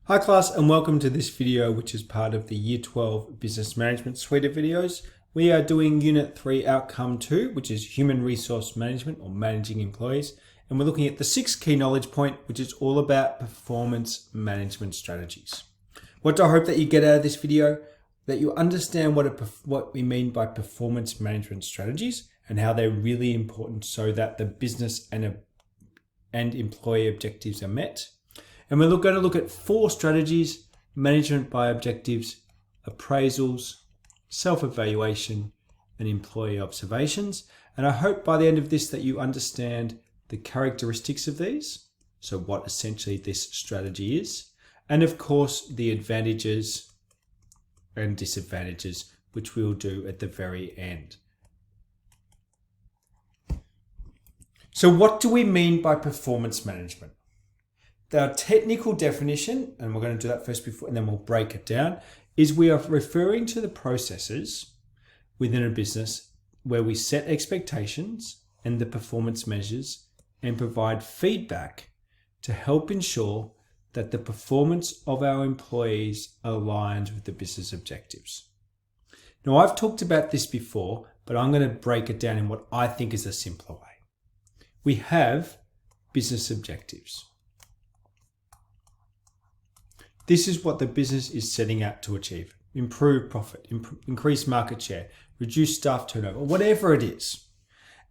Hi class, and welcome to this video which is part of the Year 12 Business Management suite of videos. We are doing Unit 3 Outcome 2, which is Human Resource Management or Managing Employees. And we're looking at the 6th key knowledge point, which is all about performance management strategies. What do I hope that you get out of this video? That you understand what we mean by performance management strategies and how they're really important so that the business and employee objectives are met. And we're going to look at 4 strategies: management by objectives, appraisals, self-evaluation, and employee observations. And I hope by the end of this that you understand the characteristics of these, so what essentially this strategy is, and of course the advantages and disadvantages, which we'll do at the very end. So what do we mean by performance management? The technical definition, and we're going to do that first before, and then we'll break it down, is we are referring to the processes within a business where we set expectations and the performance measures and provide feedback to help ensure that the performance of our employees aligns with the business objectives. Now, I've talked about this before, but I'm going to break it down in what I think is a simpler way. We have business objectives. This is what the business is setting out to achieve: improve profit, increase market share, reduce staff turnover, whatever it is.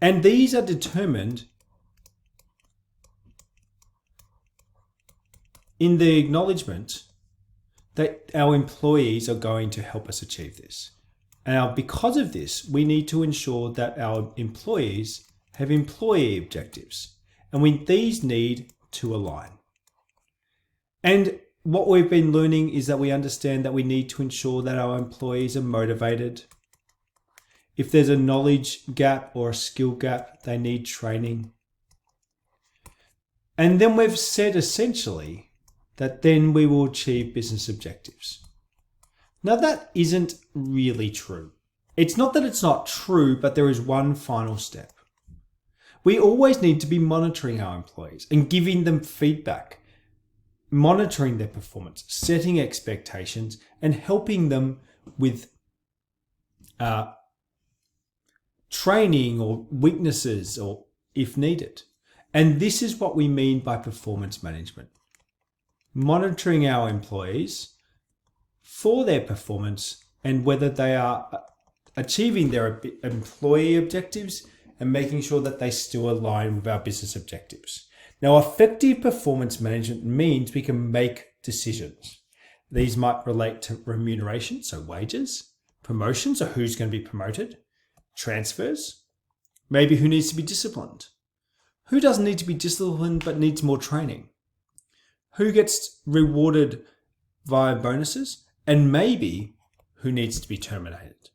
And these are determined in the acknowledgement that our employees are going to help us achieve this. Now, because of this, we need to ensure that our employees have employee objectives, and these need to align. And what we've been learning is that we understand that we need to ensure that our employees are motivated. If there's a knowledge gap or a skill gap, they need training. And then we've said essentially that then we will achieve business objectives. Now that isn't really true. It's not that it's not true, but there is one final step. We always need to be monitoring our employees and giving them feedback, monitoring their performance, setting expectations, and helping them with training or weaknesses, or if needed. And this is what we mean by performance management: monitoring our employees for their performance and whether they are achieving their employee objectives and making sure that they still align with our business objectives. Now, effective performance management means we can make decisions. These might relate to remuneration, so wages, promotions, or who's going to be promoted, transfers, maybe who needs to be disciplined, who doesn't need to be disciplined but needs more training, who gets rewarded via bonuses, and maybe who needs to be terminated.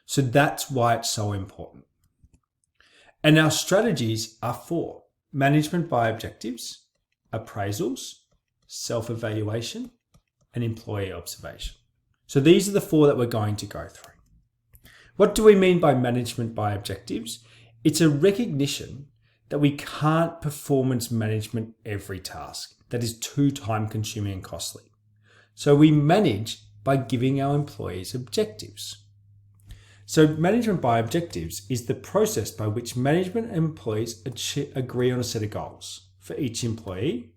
So that's why it's so important. And our strategies are 4: management by objectives, appraisals, self-evaluation, and employee observation. So these are the 4 that we're going to go through. What do we mean by management by objectives? It's a recognition that we can't performance management every task. That is too time consuming and costly. So we manage by giving our employees objectives. So management by objectives is the process by which management and employees agree on a set of goals for each employee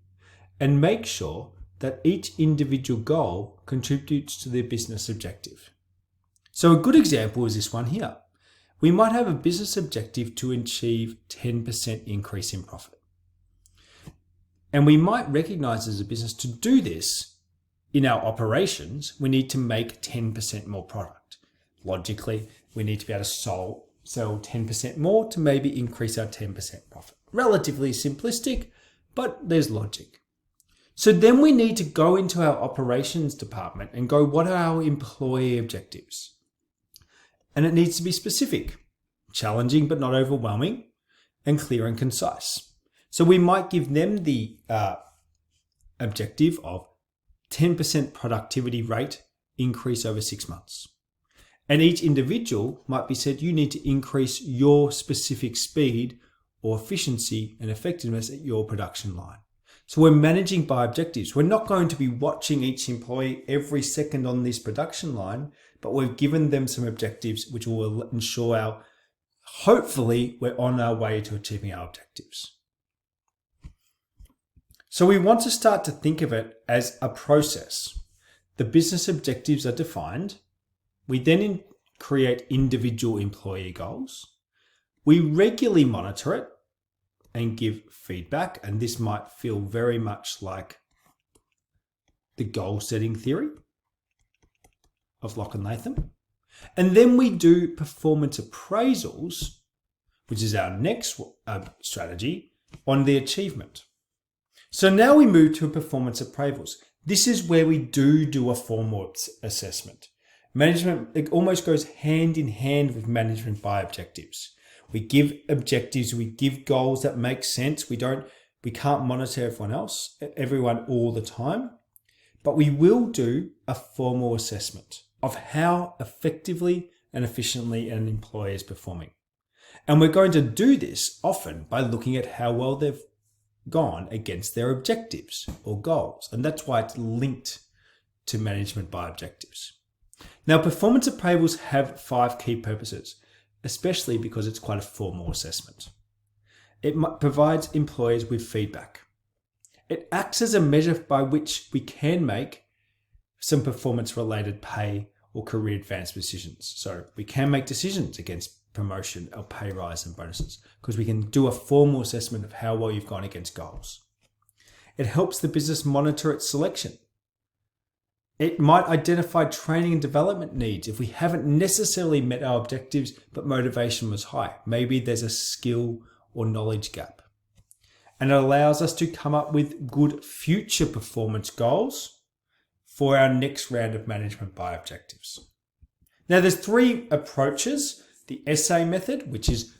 and make sure that each individual goal contributes to their business objective. So a good example is this one here. We might have a business objective to achieve 10% increase in profit. And we might recognize as a business to do this in our operations, we need to make 10% more product. Logically, we need to be able to sell 10% more to maybe increase our 10% profit. Relatively simplistic, but there's logic. So then we need to go into our operations department and go, what are our employee objectives? And it needs to be specific, challenging but not overwhelming, and clear and concise. So we might give them the objective of 10% productivity rate increase over 6 months. And each individual might be said, you need to increase your specific speed or efficiency and effectiveness at your production line. So we're managing by objectives. We're not going to be watching each employee every second on this production line, but we've given them some objectives which will ensure hopefully we're on our way to achieving our objectives. So we want to start to think of it as a process. The business objectives are defined. We then create individual employee goals. We regularly monitor it and give feedback, and this might feel very much like the goal setting theory of Locke and Latham. And then we do performance appraisals, which is our next strategy, on the achievement. So now we move to performance appraisals. This is where we do a formal assessment. Management, it almost goes hand in hand with management by objectives. We give objectives, we give goals that make sense. We can't monitor everyone all the time, but we will do a formal assessment of how effectively and efficiently an employee is performing. And we're going to do this often by looking at how well they've gone against their objectives or goals. And that's why it's linked to management by objectives. Now, performance appraisals have 5 key purposes, especially because it's quite a formal assessment. It provides employees with feedback. It acts as a measure by which we can make some performance-related pay or career advancement decisions. So we can make decisions against promotion or pay rise and bonuses because we can do a formal assessment of how well you've gone against goals. It helps the business monitor its selection. It might identify training and development needs if we haven't necessarily met our objectives, but motivation was high. Maybe there's a skill or knowledge gap. And it allows us to come up with good future performance goals for our next round of management by objectives. Now, there's 3 approaches. The essay method, which is,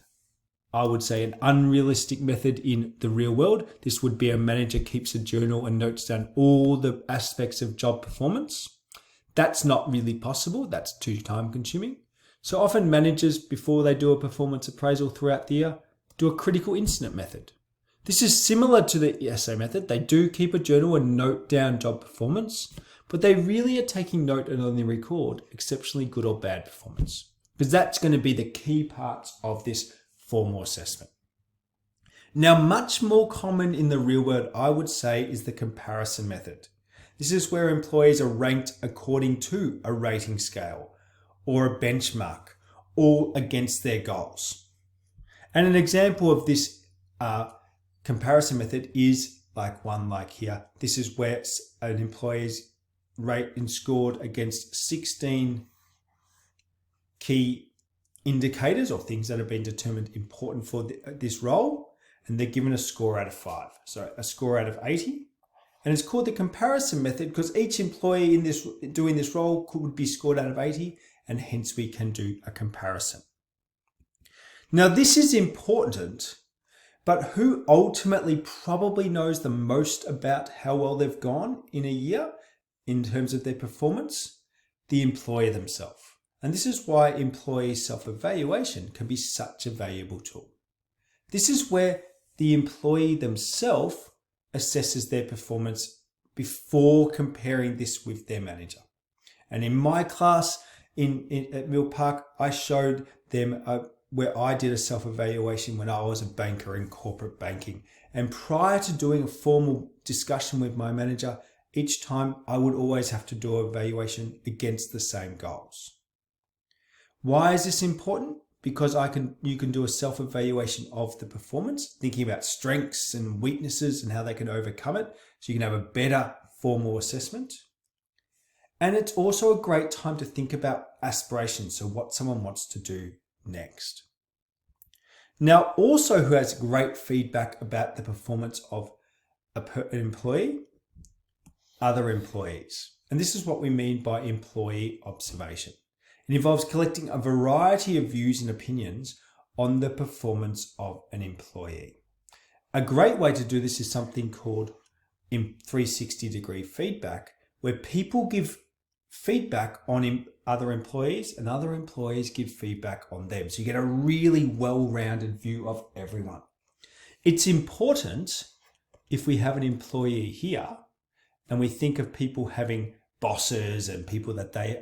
I would say, an unrealistic method in the real world. This would be a manager keeps a journal and notes down all the aspects of job performance. That's not really possible. That's too time consuming. So often managers, before they do a performance appraisal throughout the year, do a critical incident method. This is similar to the essay method. They do keep a journal and note down job performance, but they really are taking note and only record exceptionally good or bad performance, because that's going to be the key parts of this formal assessment. Now, much more common in the real world, I would say, is the comparison method. This is where employees are ranked according to a rating scale or a benchmark, all against their goals. And an example of this comparison method is like here. This is where an employee's rate and scored against 16 key indicators or things that have been determined important for this role, and they're given a score out of 5. So a score out of 80. And it's called the comparison method because each employee doing this role would be scored out of 80, and hence we can do a comparison. Now, this is important, but who ultimately probably knows the most about how well they've gone in a year in terms of their performance? The employer themselves. And this is why employee self-evaluation can be such a valuable tool. This is where the employee themselves assesses their performance before comparing this with their manager. And in my class at Mill Park, I showed them where I did a self-evaluation when I was a banker in corporate banking. And prior to doing a formal discussion with my manager, each time I would always have to do an evaluation against the same goals. Why is this important? Because you can do a self-evaluation of the performance, thinking about strengths and weaknesses and how they can overcome it, so you can have a better formal assessment. And it's also a great time to think about aspirations, so what someone wants to do next. Now, also who has great feedback about the performance of an employee, other employees. And this is what we mean by employee observation. It involves collecting a variety of views and opinions on the performance of an employee. A great way to do this is something called 360-degree feedback, where people give feedback on other employees and other employees give feedback on them. So you get a really well-rounded view of everyone. It's important if we have an employee here and we think of people having bosses and people that they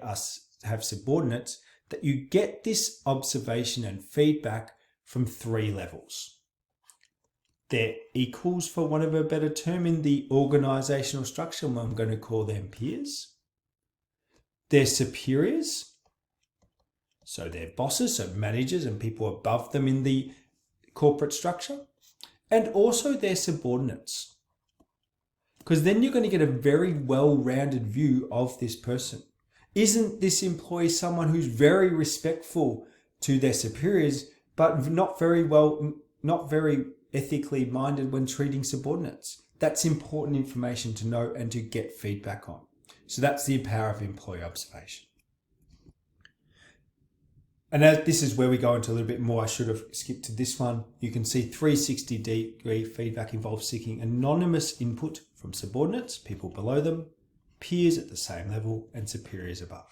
have subordinates, that you get this observation and feedback from 3 levels. Their equals, for want of a better term, in the organizational structure, and I'm going to call them peers. Their superiors, so their bosses, so managers and people above them in the corporate structure, and also their subordinates. Because then you're going to get a very well-rounded view of this person. Isn't this employee someone who's very respectful to their superiors, but not very ethically minded when treating subordinates? That's important information to know and to get feedback on. So that's the power of employee observation. And as this is where we go into a little bit more, I should have skipped to this one. You can see 360-degree feedback involves seeking anonymous input from subordinates, people below them, peers at the same level, and superiors above.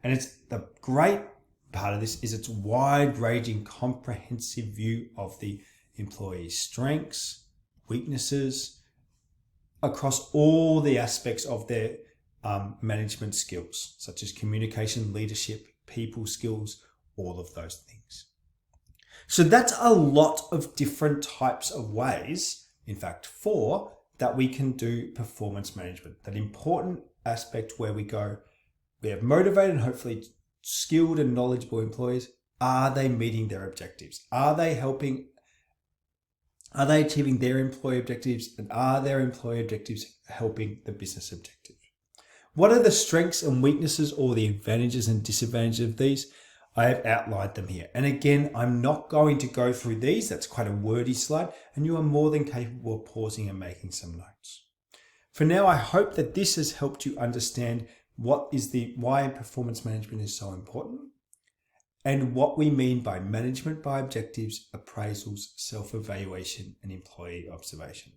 And it's the great part of this is its wide-ranging, comprehensive view of the employee's strengths, weaknesses, across all the aspects of their management skills, such as communication, leadership, people skills, all of those things. So that's a lot of different types of ways, in fact 4, that we can do performance management. That important aspect where we have motivated and hopefully skilled and knowledgeable employees. Are they meeting their objectives? Are they achieving their employee objectives? And are their employee objectives helping the business objective? What are the strengths and weaknesses, or the advantages and disadvantages of these? I have outlined them here. And again, I'm not going to go through these. That's quite a wordy slide, and you are more than capable of pausing and making some notes. For now, I hope that this has helped you understand why performance management is so important, and what we mean by management by objectives, appraisals, self-evaluation, and employee observation.